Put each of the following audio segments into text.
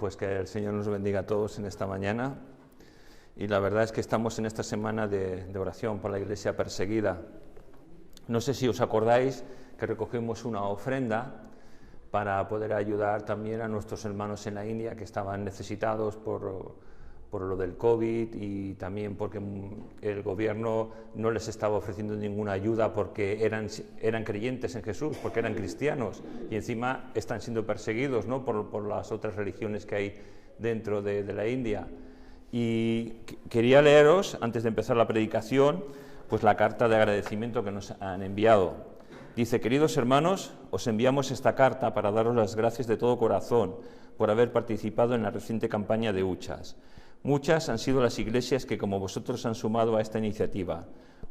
Pues que el Señor nos bendiga a todos en esta mañana. Y la verdad es que estamos en esta semana de oración por la iglesia perseguida. No sé si os acordáis que recogimos una ofrenda para poder ayudar también a nuestros hermanos en la India que estaban necesitados por lo del COVID y también porque el gobierno no les estaba ofreciendo ninguna ayuda porque eran creyentes en Jesús, porque eran cristianos y encima están siendo perseguidos, ¿no?, por las otras religiones que hay dentro de la India. Y quería leeros, antes de empezar la predicación, pues la carta de agradecimiento que nos han enviado. Dice: queridos hermanos, os enviamos esta carta para daros las gracias de todo corazón por haber participado en la reciente campaña de huchas. Muchas han sido las iglesias que, como vosotros, han sumado a esta iniciativa.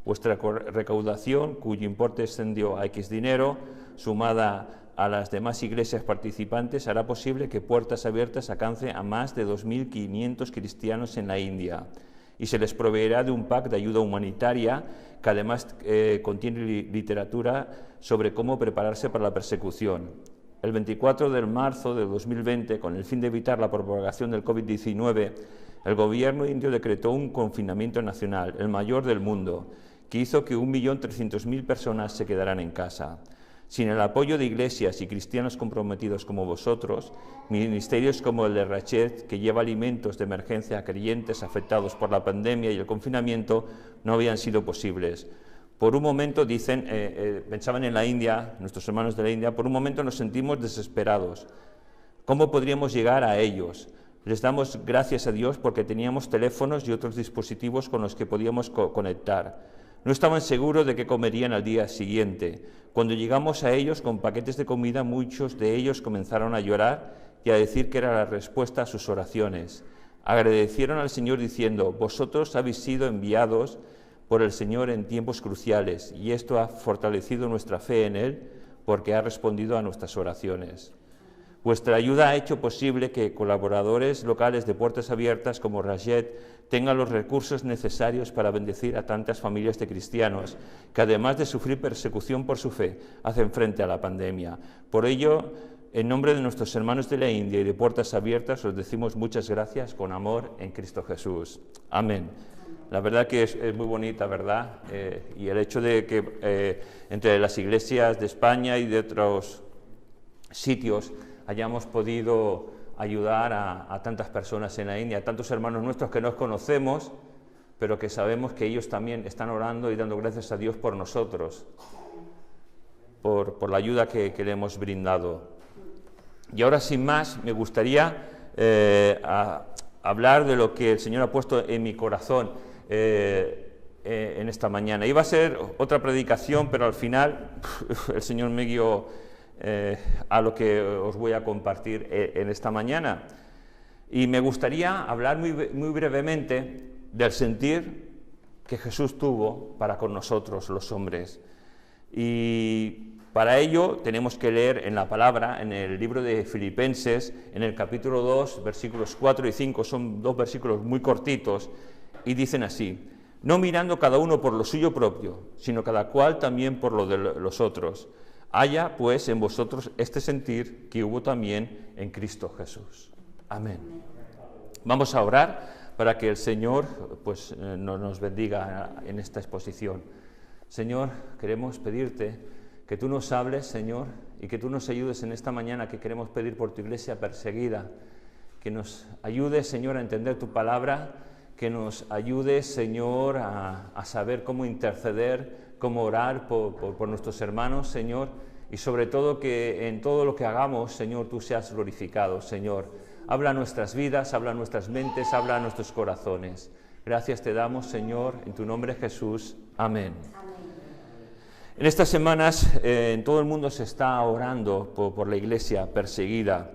Vuestra recaudación, cuyo importe ascendió a X dinero, sumada a las demás iglesias participantes, hará posible que Puertas Abiertas alcance a más de 2.500 cristianos en la India y se les proveerá de un pack de ayuda humanitaria que además contiene literatura sobre cómo prepararse para la persecución. El 24 de marzo de 2020, con el fin de evitar la propagación del COVID-19, el gobierno indio decretó un confinamiento nacional, el mayor del mundo, que hizo que 1.300.000 personas se quedaran en casa. Sin el apoyo de iglesias y cristianos comprometidos como vosotros, ministerios como el de Rachet, que lleva alimentos de emergencia a creyentes afectados por la pandemia y el confinamiento, no habían sido posibles. Por un momento, dicen, pensaban en la India, nuestros hermanos de la India, por un momento nos sentimos desesperados. ¿Cómo podríamos llegar a ellos? Les damos gracias a Dios porque teníamos teléfonos y otros dispositivos con los que podíamos conectar. No estaban seguros de qué comerían al día siguiente. Cuando llegamos a ellos con paquetes de comida, muchos de ellos comenzaron a llorar y a decir que era la respuesta a sus oraciones. Agradecieron al Señor diciendo: vosotros habéis sido enviados por el Señor en tiempos cruciales, y esto ha fortalecido nuestra fe en Él porque ha respondido a nuestras oraciones. Vuestra ayuda ha hecho posible que colaboradores locales de Puertas Abiertas como Rachet tengan los recursos necesarios para bendecir a tantas familias de cristianos que, además de sufrir persecución por su fe, hacen frente a la pandemia. Por ello, en nombre de nuestros hermanos de la India y de Puertas Abiertas, os decimos muchas gracias con amor en Cristo Jesús. Amén. La verdad que es muy bonita, ¿verdad? Y el hecho de que entre las iglesias de España y de otros sitios hayamos podido ayudar a tantas personas en la India, a tantos hermanos nuestros que no conocemos, pero que sabemos que ellos también están orando y dando gracias a Dios por nosotros, por la ayuda que le hemos brindado. Y ahora, sin más, me gustaría hablar de lo que el Señor ha puesto en mi corazón en esta mañana. Iba a ser otra predicación, pero al final el Señor me guió a lo que os voy a compartir en esta mañana. Y me gustaría hablar muy brevemente del sentir que Jesús tuvo para con nosotros, los hombres. Y para ello tenemos que leer en la palabra, en el libro de Filipenses, en el capítulo 2, versículos 4 y 5, son dos versículos muy cortitos, y dicen así: no mirando cada uno por lo suyo propio, sino cada cual también por lo de los otros. Haya, pues, en vosotros este sentir que hubo también en Cristo Jesús. Amén. Vamos a orar para que el Señor pues, nos bendiga en esta exposición. Señor, queremos pedirte que tú nos hables, Señor, y que tú nos ayudes en esta mañana que queremos pedir por tu iglesia perseguida, que nos ayudes, Señor, a entender tu palabra, que nos ayudes, Señor, a saber cómo interceder, cómo orar por nuestros hermanos, Señor, y sobre todo que en todo lo que hagamos, Señor, tú seas glorificado, Señor. Habla a nuestras vidas, habla a nuestras mentes, habla a nuestros corazones. Gracias te damos, Señor, en tu nombre Jesús. Amén. En estas semanas en todo el mundo se está orando por la iglesia perseguida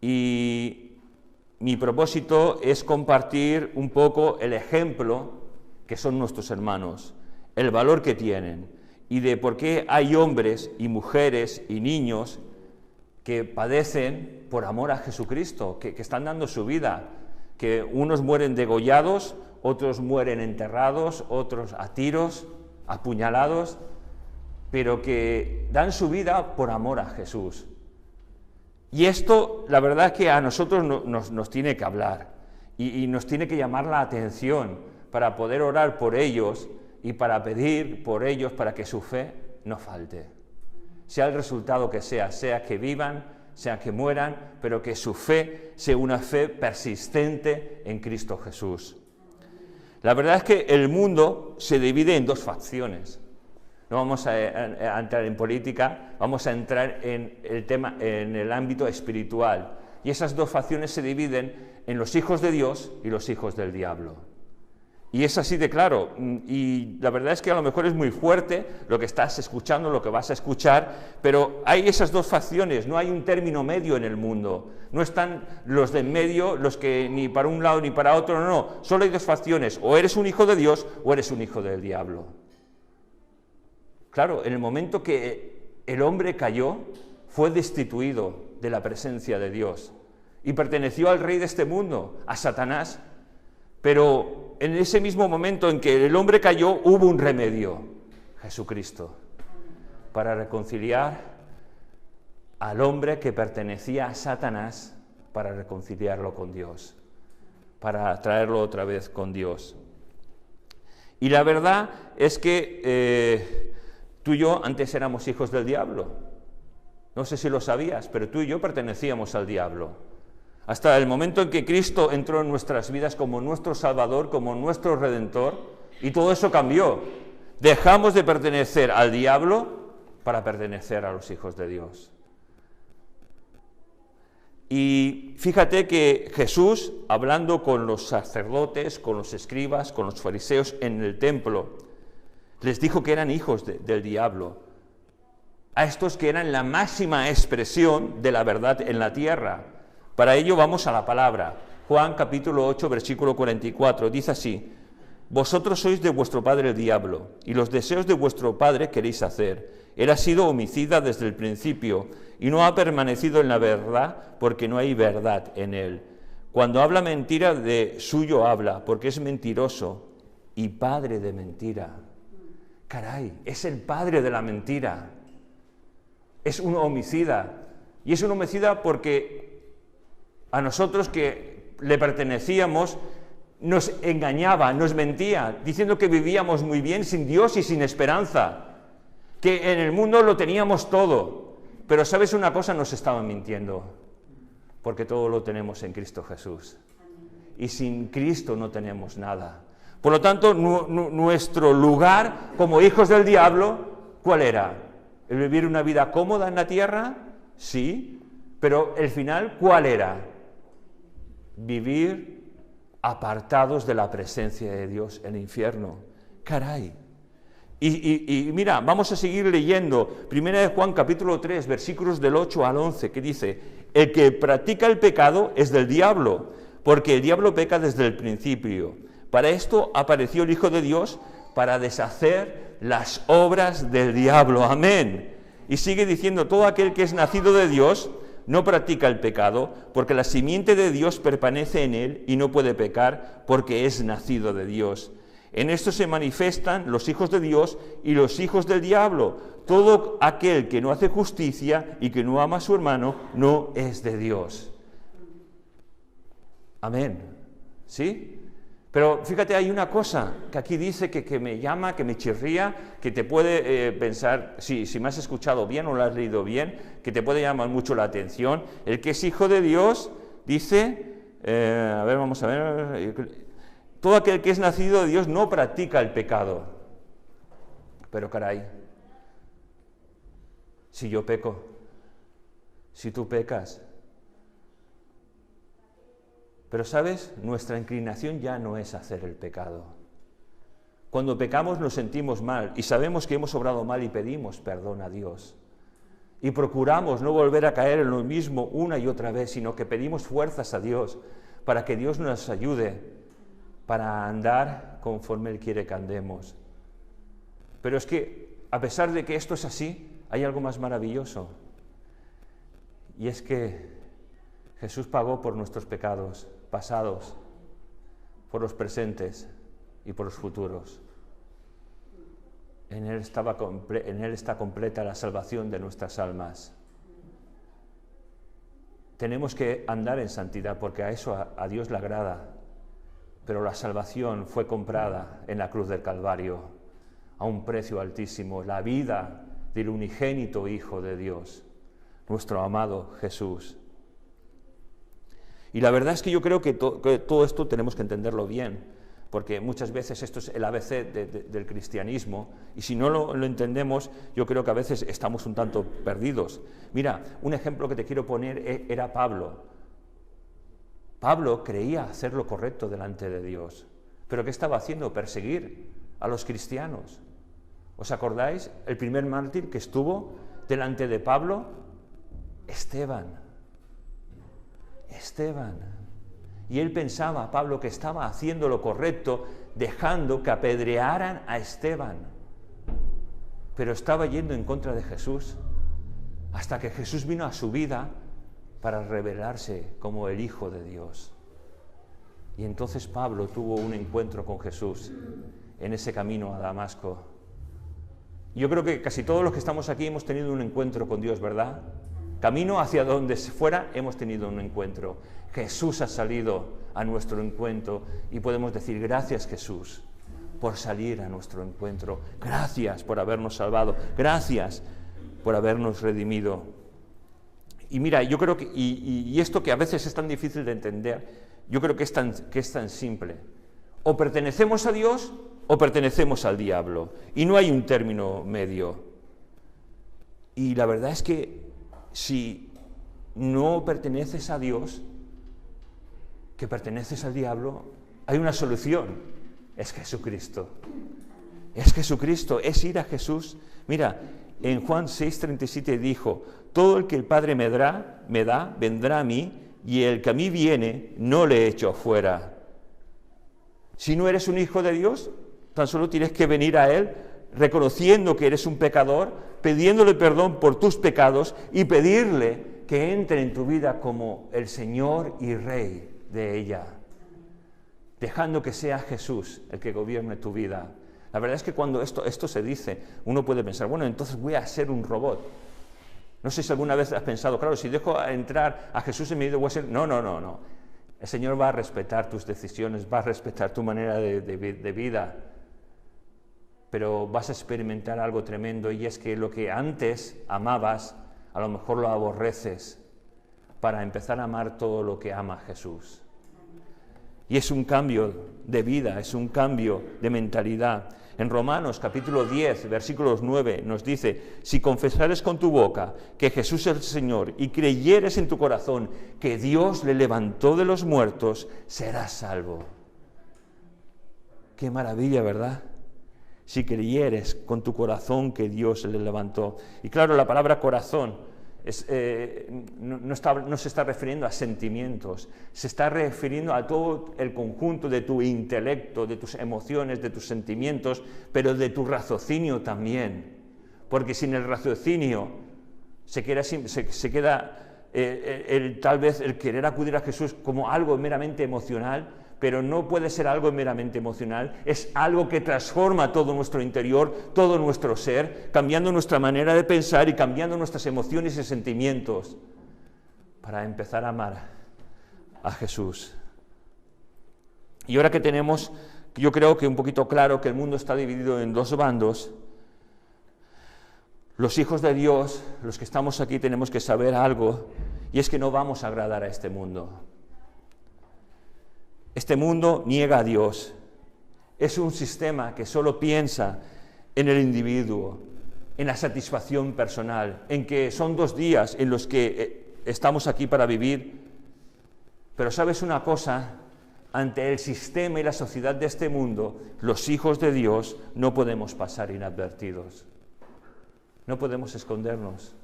y mi propósito es compartir un poco el ejemplo que son nuestros hermanos, el valor que tienen y de por qué hay hombres y mujeres y niños que padecen por amor a Jesucristo, que están dando su vida, que unos mueren degollados, otros mueren enterrados, otros a tiros, apuñalados, pero que dan su vida por amor a Jesús. Y esto, la verdad es que a nosotros nos tiene que hablar y nos tiene que llamar la atención para poder orar por ellos y para pedir por ellos para que su fe no falte. Sea el resultado que sea que vivan, sea que mueran, pero que su fe sea una fe persistente en Cristo Jesús. La verdad es que el mundo se divide en dos facciones. No vamos a entrar en política, vamos a entrar en el tema, en el ámbito espiritual. Y esas dos facciones se dividen en los hijos de Dios y los hijos del diablo. Y es así de claro. Y la verdad es que a lo mejor es muy fuerte lo que estás escuchando, lo que vas a escuchar, pero hay esas dos facciones, no hay un término medio en el mundo. No están los de en medio, los que ni para un lado ni para otro, no. Solo hay dos facciones, o eres un hijo de Dios o eres un hijo del diablo. Claro, en el momento que el hombre cayó, fue destituido de la presencia de Dios y perteneció al rey de este mundo, a Satanás. Pero en ese mismo momento en que el hombre cayó, hubo un remedio, Jesucristo, para reconciliar al hombre que pertenecía a Satanás, para reconciliarlo con Dios, para traerlo otra vez con Dios. Y la verdad es que tú y yo antes éramos hijos del diablo. No sé si lo sabías, pero tú y yo pertenecíamos al diablo. Hasta el momento en que Cristo entró en nuestras vidas como nuestro Salvador, como nuestro Redentor, y todo eso cambió. Dejamos de pertenecer al diablo para pertenecer a los hijos de Dios. Y fíjate que Jesús, hablando con los sacerdotes, con los escribas, con los fariseos en el templo, les dijo que eran hijos del diablo. A estos que eran la máxima expresión de la verdad en la tierra. Para ello vamos a la palabra. Juan capítulo 8, versículo 44, dice así: vosotros sois de vuestro padre el diablo, y los deseos de vuestro padre queréis hacer. Él ha sido homicida desde el principio, y no ha permanecido en la verdad, porque no hay verdad en él. Cuando habla mentira, de suyo habla, porque es mentiroso y padre de mentira. Caray, es el padre de la mentira. Es un homicida. Y es un homicida porque a nosotros que le pertenecíamos nos engañaba, nos mentía, diciendo que vivíamos muy bien sin Dios y sin esperanza, que en el mundo lo teníamos todo. Pero ¿sabes una cosa? Nos estaban mintiendo, porque todo lo tenemos en Cristo Jesús. Y sin Cristo no tenemos nada. Por lo tanto, nuestro lugar como hijos del diablo, ¿cuál era? ¿El vivir una vida cómoda en la tierra? Sí, pero el final, ¿cuál era? Vivir apartados de la presencia de Dios en el infierno. Caray. Y mira, vamos a seguir leyendo. Primera de Juan capítulo 3, versículos del 8 al 11, que dice: el que practica el pecado es del diablo, porque el diablo peca desde el principio. Para esto apareció el Hijo de Dios, para deshacer las obras del diablo. Amén. Y sigue diciendo: todo aquel que es nacido de Dios no practica el pecado, porque la simiente de Dios permanece en él y no puede pecar, porque es nacido de Dios. En esto se manifiestan los hijos de Dios y los hijos del diablo. Todo aquel que no hace justicia y que no ama a su hermano no es de Dios. Amén. ¿Sí? Pero fíjate, hay una cosa que aquí dice que me llama, que me chirría, que te puede pensar, si me has escuchado bien o lo has leído bien, que te puede llamar mucho la atención. El que es hijo de Dios dice, vamos a ver, todo aquel que es nacido de Dios no practica el pecado. Pero caray, si yo peco, si tú pecas. Pero, ¿sabes? Nuestra inclinación ya no es hacer el pecado. Cuando pecamos nos sentimos mal y sabemos que hemos obrado mal y pedimos perdón a Dios. Y procuramos no volver a caer en lo mismo una y otra vez, sino que pedimos fuerzas a Dios para que Dios nos ayude para andar conforme Él quiere que andemos. Pero es que, a pesar de que esto es así, hay algo más maravilloso. Y es que Jesús pagó por nuestros pecados pasados, por los presentes y por los futuros. En Él está completa la salvación de nuestras almas. tenemos que andar en santidad porque a eso a Dios le agrada. Pero la salvación fue comprada en la cruz del Calvario a un precio altísimo, la vida del unigénito Hijo de Dios, nuestro amado Jesús. Y la verdad es que yo creo que todo esto tenemos que entenderlo bien, porque muchas veces esto es el ABC del cristianismo, y si no lo entendemos, yo creo que a veces estamos un tanto perdidos. Mira, un ejemplo que te quiero poner era Pablo. Pablo creía hacer lo correcto delante de Dios, pero ¿qué estaba haciendo? Perseguir a los cristianos. ¿Os acordáis? El primer mártir que estuvo delante de Pablo, Esteban. Y él pensaba, Pablo, que estaba haciendo lo correcto, dejando que apedrearan a Esteban. Pero estaba yendo en contra de Jesús, hasta que Jesús vino a su vida para revelarse como el Hijo de Dios. Y entonces Pablo tuvo un encuentro con Jesús en ese camino a Damasco. Yo creo que casi todos los que estamos aquí hemos tenido un encuentro con Dios, ¿verdad? Camino hacia donde fuera hemos tenido un encuentro. Jesús ha salido a nuestro encuentro y podemos decir gracias, Jesús, por salir a nuestro encuentro. Gracias por habernos salvado. Gracias por habernos redimido. Y mira, yo creo que, y esto que a veces es tan difícil de entender, yo creo que es tan simple. O pertenecemos a Dios o pertenecemos al diablo. Y no hay un término medio. Y la verdad es que si no perteneces a Dios, que perteneces al diablo, hay una solución. Es Jesucristo. Es Jesucristo, es ir a Jesús. Mira, en Juan 6:37 dijo, todo el que el Padre me da, vendrá a mí, y el que a mí viene, no le echo fuera. Si no eres un hijo de Dios, tan solo tienes que venir a Él, reconociendo que eres un pecador, pidiéndole perdón por tus pecados y pedirle que entre en tu vida como el Señor y Rey de ella, dejando que sea Jesús el que gobierne tu vida. La verdad es que cuando esto se dice, uno puede pensar, bueno, entonces voy a ser un robot. No sé si alguna vez has pensado, claro, si dejo entrar a Jesús en mi vida voy a ser... No. El Señor va a respetar tus decisiones, va a respetar tu manera de vida, pero vas a experimentar algo tremendo, y es que lo que antes amabas, a lo mejor lo aborreces, para empezar a amar todo lo que ama Jesús. Y es un cambio de vida, es un cambio de mentalidad. En Romanos capítulo 10, versículos 9, nos dice, si confesares con tu boca que Jesús es el Señor y creyeres en tu corazón que Dios le levantó de los muertos, serás salvo. Qué maravilla, ¿verdad? Si creyeres con tu corazón que Dios le levantó. Y claro, la palabra corazón no se está refiriendo a sentimientos, se está refiriendo a todo el conjunto de tu intelecto, de tus emociones, de tus sentimientos, pero de tu raciocinio también. Porque sin el raciocinio se queda tal vez el querer acudir a Jesús como algo meramente emocional, pero no puede ser algo meramente emocional, es algo que transforma todo nuestro interior, todo nuestro ser, cambiando nuestra manera de pensar y cambiando nuestras emociones y sentimientos para empezar a amar a Jesús. Y ahora que tenemos, yo creo que un poquito claro que el mundo está dividido en dos bandos, los hijos de Dios, los que estamos aquí, tenemos que saber algo, y es que no vamos a agradar a este mundo. Este mundo niega a Dios. Es un sistema que solo piensa en el individuo, en la satisfacción personal, en que son 2 días en los que estamos aquí para vivir. Pero ¿sabes una cosa? Ante el sistema y la sociedad de este mundo, los hijos de Dios no podemos pasar inadvertidos. No podemos escondernos.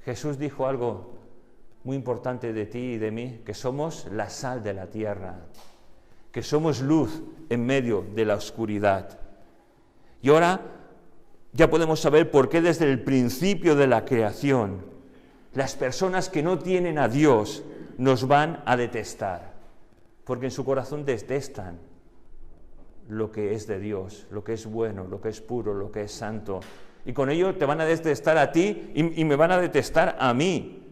Jesús dijo algo muy importante de ti y de mí, que somos la sal de la tierra, que somos luz en medio de la oscuridad. Y ahora ya podemos saber por qué desde el principio de la creación las personas que no tienen a Dios nos van a detestar, porque en su corazón detestan lo que es de Dios, lo que es bueno, lo que es puro, lo que es santo. Y con ello te van a detestar a ti y me van a detestar a mí.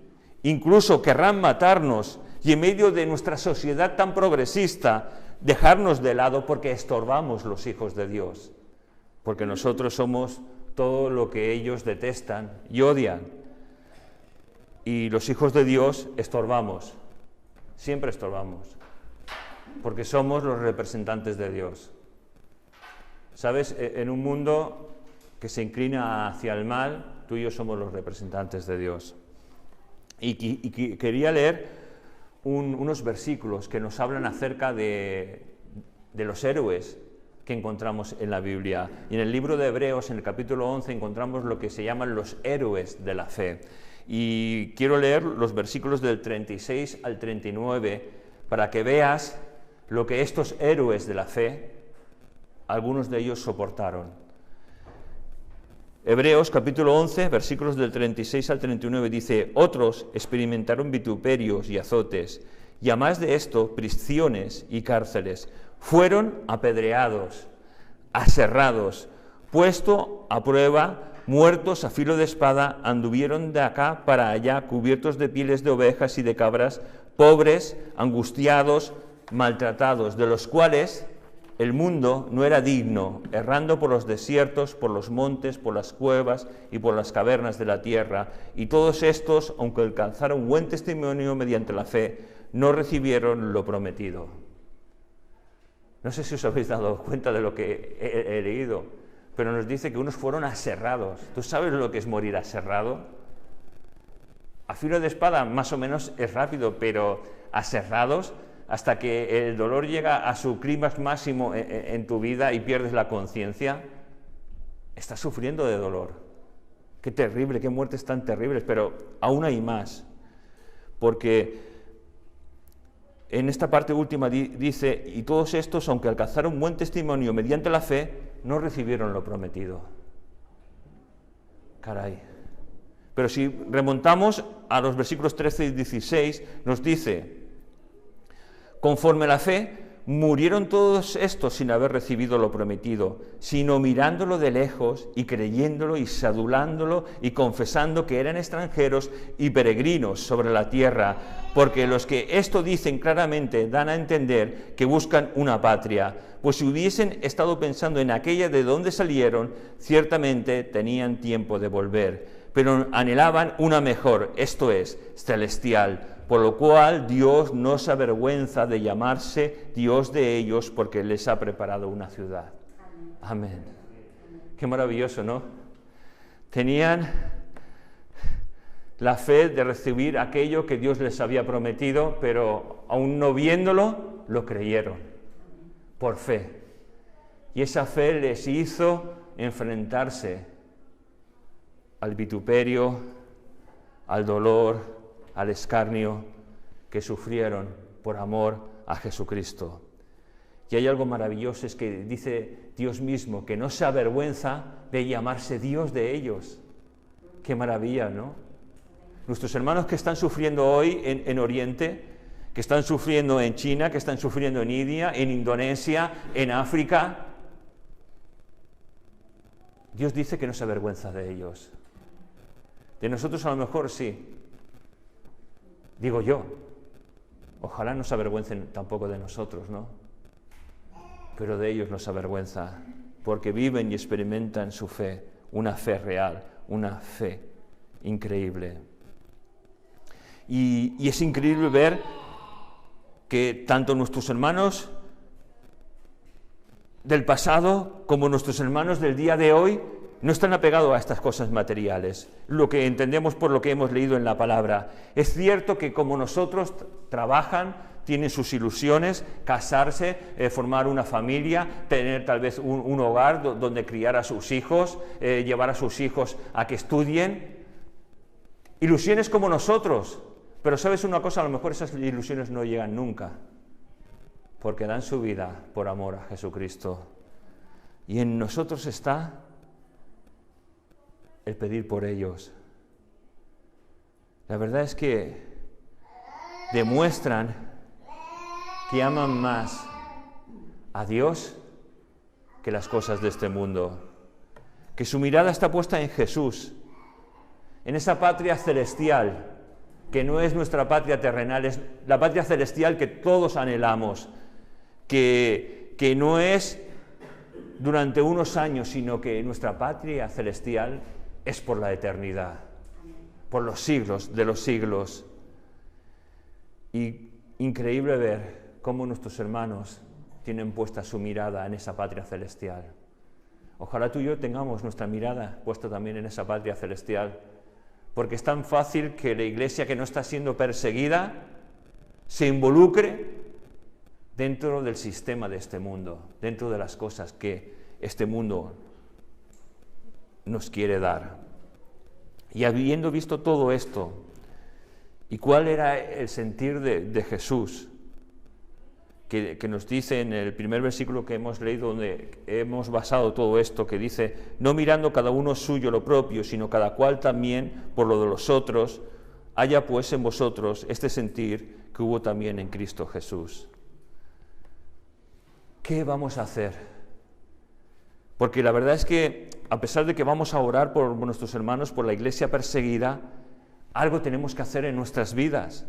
incluso querrán matarnos y en medio de nuestra sociedad tan progresista, dejarnos de lado porque estorbamos los hijos de Dios, porque nosotros somos todo lo que ellos detestan y odian. Y los hijos de Dios estorbamos, siempre estorbamos, porque somos los representantes de Dios. ¿Sabes? En un mundo que se inclina hacia el mal, tú y yo somos los representantes de Dios. Y quería leer unos versículos que nos hablan acerca de los héroes que encontramos en la Biblia. Y en el libro de Hebreos, en el capítulo 11, encontramos lo que se llaman los héroes de la fe. Y quiero leer los versículos del 36 al 39 para que veas lo que estos héroes de la fe, algunos de ellos soportaron. Hebreos capítulo 11, versículos del 36 al 39 dice: otros experimentaron vituperios y azotes, y a más de esto, prisiones y cárceles. Fueron apedreados, aserrados, puesto a prueba, muertos a filo de espada, anduvieron de acá para allá, cubiertos de pieles de ovejas y de cabras, pobres, angustiados, maltratados, de los cuales el mundo no era digno, errando por los desiertos, por los montes, por las cuevas y por las cavernas de la tierra. Y todos estos, aunque alcanzaron buen testimonio mediante la fe, no recibieron lo prometido. No sé si os habéis dado cuenta de lo que he leído, pero nos dice que unos fueron aserrados. ¿Tú sabes lo que es morir aserrado? A filo de espada más o menos es rápido, pero aserrados hasta que el dolor llega a su clímax máximo en tu vida y pierdes la conciencia, estás sufriendo de dolor. Qué terrible, qué muertes tan terribles, pero aún hay más, porque en esta parte última dice: y todos estos, aunque alcanzaron buen testimonio mediante la fe, no recibieron lo prometido. Caray. Pero si remontamos a los versículos 13 y 16, nos dice: conforme a la fe, murieron todos estos sin haber recibido lo prometido, sino mirándolo de lejos y creyéndolo y adulándolo y confesando que eran extranjeros y peregrinos sobre la tierra, porque los que esto dicen claramente dan a entender que buscan una patria, pues si hubiesen estado pensando en aquella de donde salieron, ciertamente tenían tiempo de volver, pero anhelaban una mejor, esto es, celestial, por lo cual Dios no se avergüenza de llamarse Dios de ellos, porque les ha preparado una ciudad. Amén. Qué maravilloso, ¿no? Tenían la fe de recibir aquello que Dios les había prometido, pero aún no viéndolo, lo creyeron, por fe. Y esa fe les hizo enfrentarse al vituperio, al dolor, al escarnio que sufrieron por amor a Jesucristo. Y hay algo maravilloso, es que dice Dios mismo que no se avergüenza de llamarse Dios de ellos. Qué maravilla, ¿no? Nuestros hermanos que están sufriendo hoy en Oriente, que están sufriendo en China, que están sufriendo en India, en Indonesia, en África, Dios dice que no se avergüenza de ellos. De nosotros a lo mejor sí. Digo yo, ojalá no se avergüencen tampoco de nosotros, ¿no? Pero de ellos nos avergüenza, porque viven y experimentan su fe, una fe real, una fe increíble. Y es increíble ver que tanto nuestros hermanos del pasado como nuestros hermanos del día de hoy no están apegados a estas cosas materiales, lo que entendemos por lo que hemos leído en la palabra. Es cierto que como nosotros trabajan, tienen sus ilusiones, casarse, formar una familia, tener tal vez un hogar donde criar a sus hijos, llevar a sus hijos a que estudien. Ilusiones como nosotros, pero ¿sabes una cosa? A lo mejor esas ilusiones no llegan nunca, porque dan su vida por amor a Jesucristo. Y en nosotros está el pedir por ellos. La verdad es que demuestran que aman más a Dios que las cosas de este mundo, que su mirada está puesta en Jesús, en esa patria celestial, que no es nuestra patria terrenal, es la patria celestial que todos anhelamos, que no es durante unos años, sino que nuestra patria celestial es por la eternidad, por los siglos de los siglos. Y increíble ver cómo nuestros hermanos tienen puesta su mirada en esa patria celestial. Ojalá tú y yo tengamos nuestra mirada puesta también en esa patria celestial, porque es tan fácil que la iglesia que no está siendo perseguida se involucre dentro del sistema de este mundo, dentro de las cosas que este mundo nos quiere dar. Y habiendo visto todo esto, ¿y cuál era el sentir de Jesús? Que nos dice en el primer versículo que hemos leído, donde hemos basado todo esto, que dice, no mirando cada uno suyo lo propio, sino cada cual también por lo de los otros, haya pues en vosotros este sentir que hubo también en Cristo Jesús. ¿Qué vamos a hacer? Porque la verdad es que, a pesar de que vamos a orar por nuestros hermanos, por la iglesia perseguida, algo tenemos que hacer en nuestras vidas.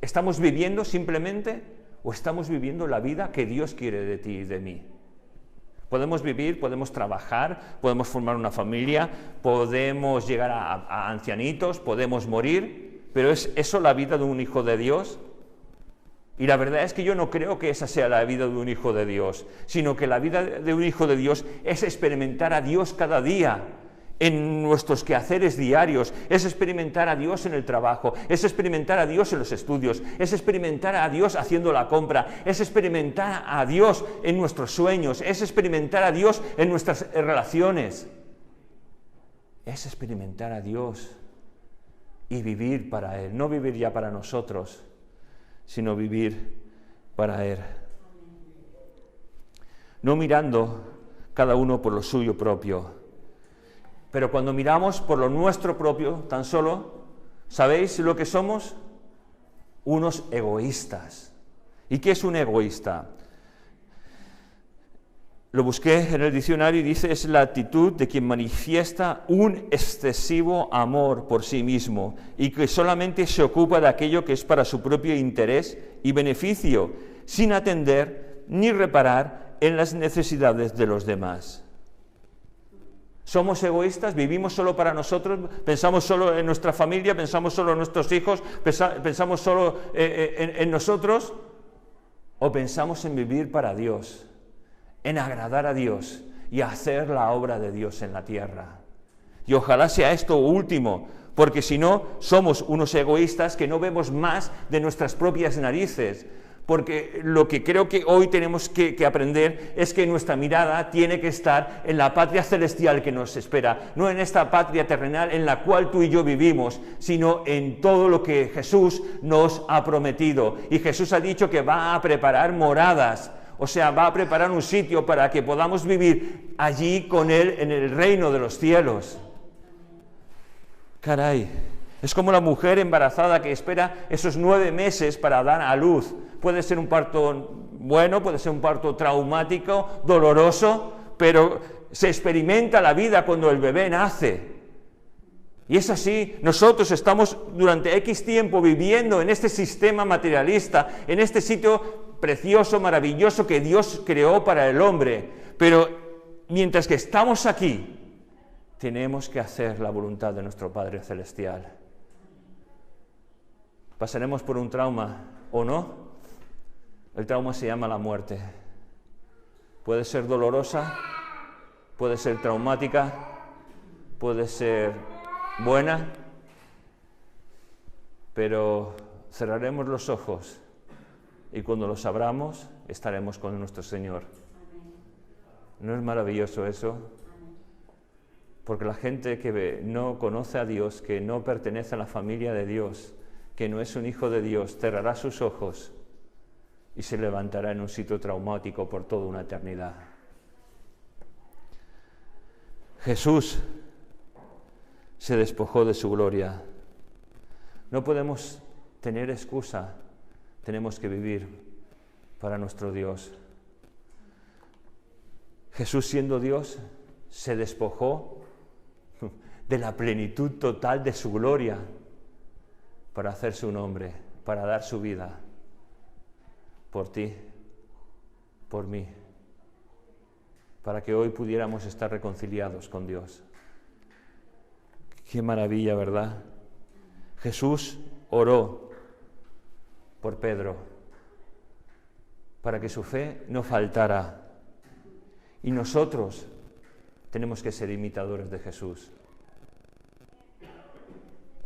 ¿Estamos viviendo simplemente o estamos viviendo la vida que Dios quiere de ti y de mí? Podemos vivir, podemos trabajar, podemos formar una familia, podemos llegar a ancianitos, podemos morir, pero ¿es eso la vida de un hijo de Dios? Y la verdad es que yo no creo que esa sea la vida de un hijo de Dios, sino que la vida de un hijo de Dios es experimentar a Dios cada día, en nuestros quehaceres diarios, es experimentar a Dios en el trabajo, es experimentar a Dios en los estudios, es experimentar a Dios haciendo la compra, es experimentar a Dios en nuestros sueños, es experimentar a Dios en nuestras relaciones, es experimentar a Dios y vivir para Él, no vivir ya para nosotros, sino vivir para Él. No mirando cada uno por lo suyo propio. Pero cuando miramos por lo nuestro propio, tan solo, ¿sabéis lo que somos? Unos egoístas. ¿Y qué es un egoísta? Lo busqué en el diccionario y dice, es la actitud de quien manifiesta un excesivo amor por sí mismo y que solamente se ocupa de aquello que es para su propio interés y beneficio, sin atender ni reparar en las necesidades de los demás. Somos egoístas, vivimos solo para nosotros, pensamos solo en nuestra familia, pensamos solo en nuestros hijos, pensamos solo en nosotros, o pensamos en vivir para Dios, en agradar a Dios y hacer la obra de Dios en la tierra. Y ojalá sea esto último, porque si no, somos unos egoístas que no vemos más de nuestras propias narices. Porque lo que creo que hoy tenemos que aprender es que nuestra mirada tiene que estar en la patria celestial que nos espera, no en esta patria terrenal en la cual tú y yo vivimos, sino en todo lo que Jesús nos ha prometido. Y Jesús ha dicho que va a preparar moradas, o sea, va a preparar un sitio para que podamos vivir allí con Él en el reino de los cielos. Caray, es como la mujer embarazada que espera esos 9 meses para dar a luz. Puede ser un parto bueno, puede ser un parto traumático, doloroso, pero se experimenta la vida cuando el bebé nace. Y es así, nosotros estamos durante X tiempo viviendo en este sistema materialista, en este sitio precioso, maravilloso que Dios creó para el hombre. Pero mientras que estamos aquí, tenemos que hacer la voluntad de nuestro Padre Celestial. Pasaremos por un trauma, ¿o no? El trauma se llama la muerte. Puede ser dolorosa, puede ser traumática, puede ser buena, pero cerraremos los ojos y cuando los abramos estaremos con nuestro Señor. ¿No es maravilloso eso? Porque la gente que no conoce a Dios, que no pertenece a la familia de Dios, que no es un hijo de Dios, cerrará sus ojos y se levantará en un sitio traumático por toda una eternidad. Jesús se despojó de su gloria. No podemos tener excusa, tenemos que vivir para nuestro Dios. Jesús, siendo Dios, se despojó de la plenitud total de su gloria. para hacerse un hombre, para dar su vida por ti, por mí, para que hoy pudiéramos estar reconciliados con Dios. Qué maravilla, ¿verdad? Jesús oró por Pedro para que su fe no faltara. Y nosotros tenemos que ser imitadores de Jesús.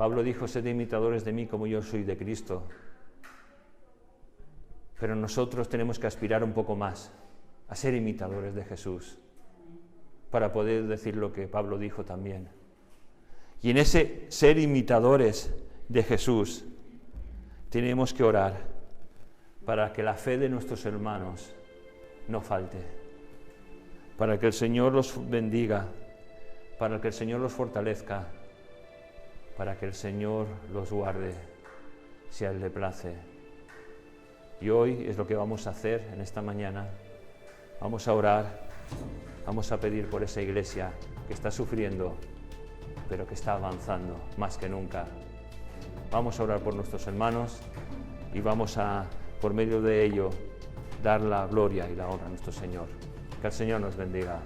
Pablo dijo, sed imitadores de mí como yo soy de Cristo. Pero nosotros tenemos que aspirar un poco más a ser imitadores de Jesús para poder decir lo que Pablo dijo también. Y en ese ser imitadores de Jesús tenemos que orar para que la fe de nuestros hermanos no falte, para que el Señor los bendiga, para que el Señor los fortalezca, para que el Señor los guarde, si a Él le place. Y hoy es lo que vamos a hacer en esta mañana. Vamos a orar, vamos a pedir por esa iglesia que está sufriendo, pero que está avanzando más que nunca. Vamos a orar por nuestros hermanos y vamos a, por medio de ello, dar la gloria y la honra a nuestro Señor. Que el Señor nos bendiga.